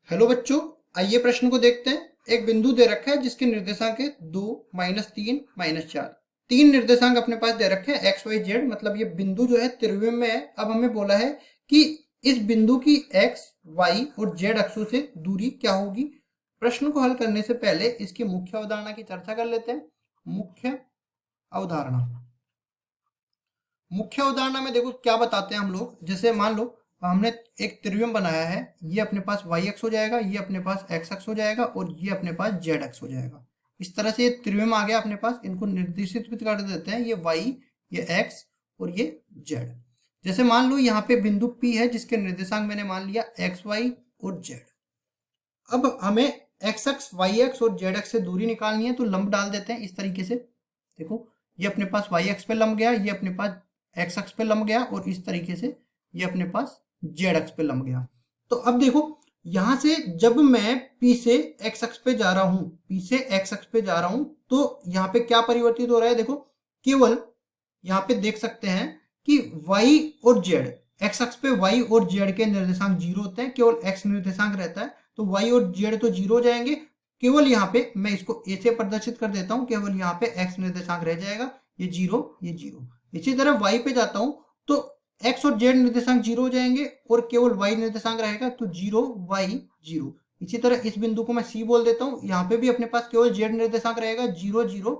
Hello बच्चों, आइए प्रश्न को देखते हैं। एक बिंदु दे रखा है जिसके निर्देशांक है 2, -3, -4। तीन निर्देशांक अपने पास दे रखे हैं एक्स वाई जेड, मतलब ये बिंदु जो है त्रिविम में है। अब हमें बोला है कि इस बिंदु की एक्स वाई और जेड अक्षों से दूरी क्या होगी। प्रश्न को हल करने से पहले इसकी मुख्य अवधारणा की चर्चा कर लेते हैं। मुख्य अवधारणा मुख्य अवधारणा में देखो क्या बताते हैं हम लोग। जैसे मान लो हमने एक त्रिविम बनाया है, ये अपने पास वाई अक्ष हो जाएगा, ये अपने पास एक्स अक्ष हो जाएगा और ये अपने पास जेड अक्ष हो जाएगा। इस तरह से ये त्रिविम आ गया अपने पास। इनको निर्देशित भी कर देते हैं, ये वाई, ये एक्स और ये जेड। जैसे मान लो यहाँ पे बिंदु पी है जिसके निर्देशांक मैंने मान लिया एक्स वाई और जेड। अब हमें एक्स अक्ष, वाई अक्ष और जेड अक्ष से दूरी निकालनी है, तो लंब डाल देते हैं इस तरीके से। देखो ये अपने पास वाई अक्ष पे लंब गया, ये अपने पास एक्स अक्ष पे लंब गया और इस तरीके से ये अपने पास जेड अक्ष पे लंब गया। तो अब देखो यहां से जब मैं P से एक्स अक्ष पे जा रहा हूं, P से एक्स अक्ष पे जा रहा हूं, तो यहाँ पे क्या परिवर्तित हो रहा है। देखो केवल यहाँ पे देख सकते हैं कि y और z, एक्स अक्ष पे y और z के निर्देशांक 0 होते हैं, केवल x निर्देशांक रहता है। तो y और z तो 0 हो जाएंगे। केवल यहाँ पे मैं इसको a से प्रदर्शित कर देता हूँ, केवल यहाँ पे x निर्देशांक रह जाएगा, ये 0, ये 0। इसी तरह y पे जाता हूँ तो x और z निर्देशांक 0 हो जाएंगे और केवल y निर्देशांक रहेगा, तो 0 y 0। इसी तरह इस बिंदु को मैं C बोल देता हूँ, यहाँ पे भी अपने पास केवल z निर्देशांक रहेगा, 0 0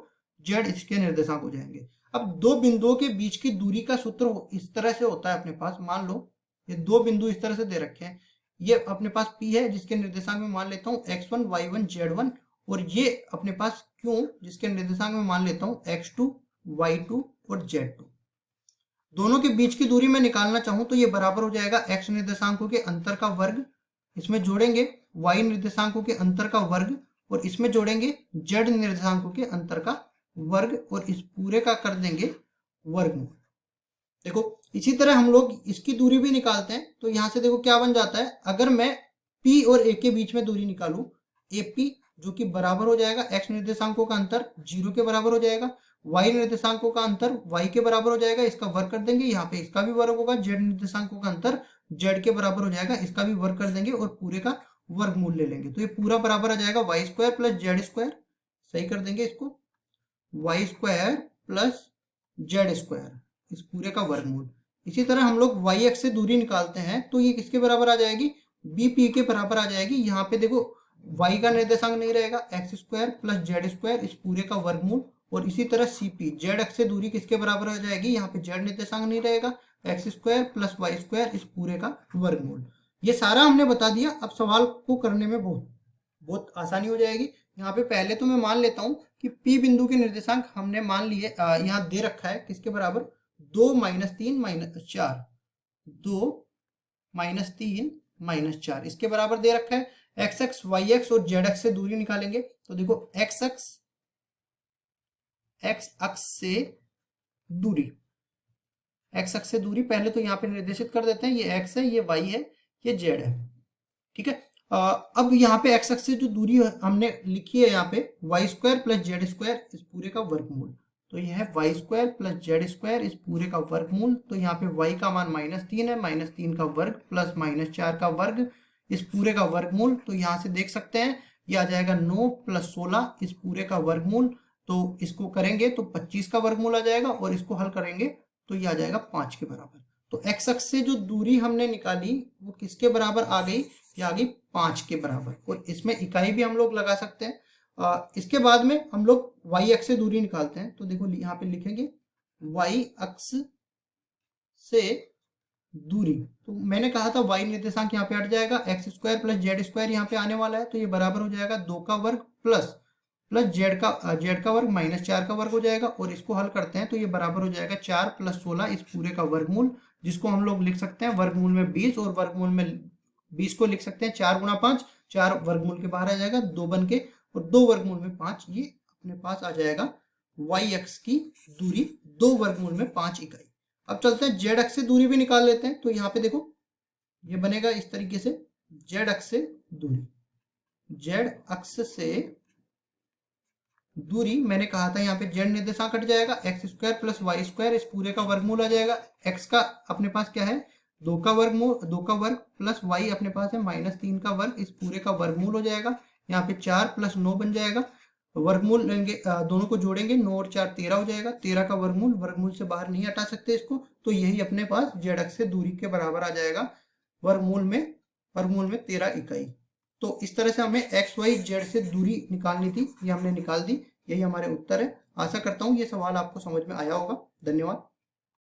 z इसके निर्देशांक हो जाएंगे। अब दो बिंदुओं के बीच की दूरी का सूत्र इस तरह से होता है अपने पास। मान लो ये दो बिंदु इस तरह से दे रखे हैं, ये अपने पास P है जिसके निर्देशांक में मान लेता हूँ x1 y1 z1, और ये अपने पास Q जिसके निर्देशांक में मान लेता हूँ x2 y2 और z2। दोनों के बीच की दूरी मैं निकालना चाहूँ तो ये बराबर हो जाएगा x निर्देशांकों के अंतर का वर्ग, इसमें जोड़ेंगे y निर्देशांकों के अंतर का वर्ग और इसमें जोड़ेंगे z निर्देशांकों के अंतर का वर्ग और इस पूरे का कर देंगे वर्गमूल। देखो इसी तरह हम लोग इसकी दूरी भी निकालते हैं, तो यहां से देखो क्या बन जाता है। अगर मैं P और A के बीच में दूरी निकालूं, AP जो कि बराबर हो जाएगा x निर्देशांकों का अंतर 0 के बराबर हो जाएगा, y निर्देशांकों का अंतर y के बराबर हो जाएगा, इसका वर्ग कर देंगे, यहाँ पे इसका भी वर्ग होगा, z निर्देशांकों का अंतर z के बराबर हो जाएगा, इसका भी वर्ग कर देंगे और पूरे का वर्गमूल ले लेंगे। तो ये पूरा बराबर आ जाएगा Y square plus Z square. सही कर देंगे इसको, Y square plus Z square, इस पूरे का वर्गमूल। इसी तरह हम लोग वाई एक्स से दूरी निकालते हैं तो ये किसके बराबर आ जाएगी, बी पी के बराबर आ जाएगी। यहाँ पे देखो y का निर्देशांक नहीं रहेगा, X square plus Z square, इस पूरे का वर्गमूल। और इसी तरह सी पी, जेड एक्स से दूरी किसके बराबर हो जाएगी, यहाँ पे जेड निर्देशांक नहीं रहेगा, X square plus Y square, इस पूरे का वर्गमूल। ये सारा हमने बता दिया। अब सवाल को करने में बहुत बहुत आसानी हो जाएगी। यहाँ पे पहले तो मैं मान लेता हूँ कि P बिंदु के निर्देशांक हमने मान लिए, यहाँ दे रखा है किसके बराबर, 2 -3 -4, 2 -3 -4 इसके बराबर दे रखा है। एक्स एक्स, वाई एक्स और जेड एक्स से दूरी निकालेंगे तो देखो एक्स अक्ष से दूरी, एक्स अक्ष से दूरी पहले तो यहाँ पे निर्देशित कर देते हैं, ये एक्स है, ये वाई है, ये जेड है। ठीक है। अब यहाँ पे एक्स अक्ष से जो दूरी हमने लिखी है यहाँ पे Y square plus Z square, इस पूरे का वर्गमूल। तो यह है Y square plus Z square, इस पूरे का वर्गमूल। तो यहाँ पे वाई का मान -3 है, -3 का वर्ग प्लस -4 का वर्ग, इस पूरे का वर्गमूल। तो यहाँ से देख सकते हैं ये आ जाएगा 9 + 16, इस पूरे का वर्गमूल। तो इसको करेंगे तो 25 का वर्गमूल आ जाएगा और इसको हल करेंगे तो ये आ जाएगा 5 के बराबर। तो एक्स अक्ष से जो दूरी हमने निकाली वो किसके बराबर आ गई, ये आ गई 5 के बराबर। और इसमें इकाई भी हम लोग लगा सकते हैं। इसके बाद में हम लोग वाई अक्ष से दूरी निकालते हैं, तो देखो यहाँ पे लिखेंगे वाई अक्ष से दूरी। तो मैंने कहा था वाई निर्देशांक यहाँ पे हट जाएगा, X square plus Z square यहाँ पे आने वाला है, तो ये बराबर हो जाएगा 2 का वर्ग प्लस जेड का वर्ग -4 का वर्ग हो जाएगा। और इसको हल करते हैं तो ये बराबर हो जाएगा 4 + 16, इस पूरे का वर्गमूल, जिसको हम लोग लिख सकते हैं वर्गमूल में 20 और वर्गमूल में 20 को लिख सकते हैं 4 × 5, 4 वर्गमूल के बाहर आ जाएगा 2 बन के, और 2 वर्गमूल में 5, ये अपने पास आ जाएगा वाई अक्ष की दूरी, 2 वर्गमूल में 5 इकाई। अब चलते हैं जेड अक्ष से दूरी भी निकाल लेते हैं। तो यहाँ पे देखो ये बनेगा इस तरीके से, जेड अक्ष से दूरी, जेड अक्ष से दूरी मैंने कहा था यहाँ पे जेड निर्देशांक कट जाएगा, X square plus Y square, इस पूरे का वर्गमूल आ जाएगा। एक्स का अपने पास क्या है, दो का वर्ग प्लस वाई अपने पास है -3 का वर्ग, इस पूरे का वर्गमूल हो जाएगा। यहाँ पे 4 + 9 बन जाएगा, वर्गमूल लेंगे, दोनों को जोड़ेंगे, 9 और 4 13 हो जाएगा। 13 का वर्गमूल, वर्गमूल से बाहर नहीं हटा सकते इसको, तो यही अपने पास जेड अक्ष से दूरी के बराबर आ जाएगा। वर्गमूल में 13 इकाई। तो इस तरह से हमें एक्स वाई जेड से दूरी निकालनी थी, ये हमने निकाल दी। यही हमारे उत्तर है। आशा करता हूँ ये सवाल आपको समझ में आया होगा। धन्यवाद।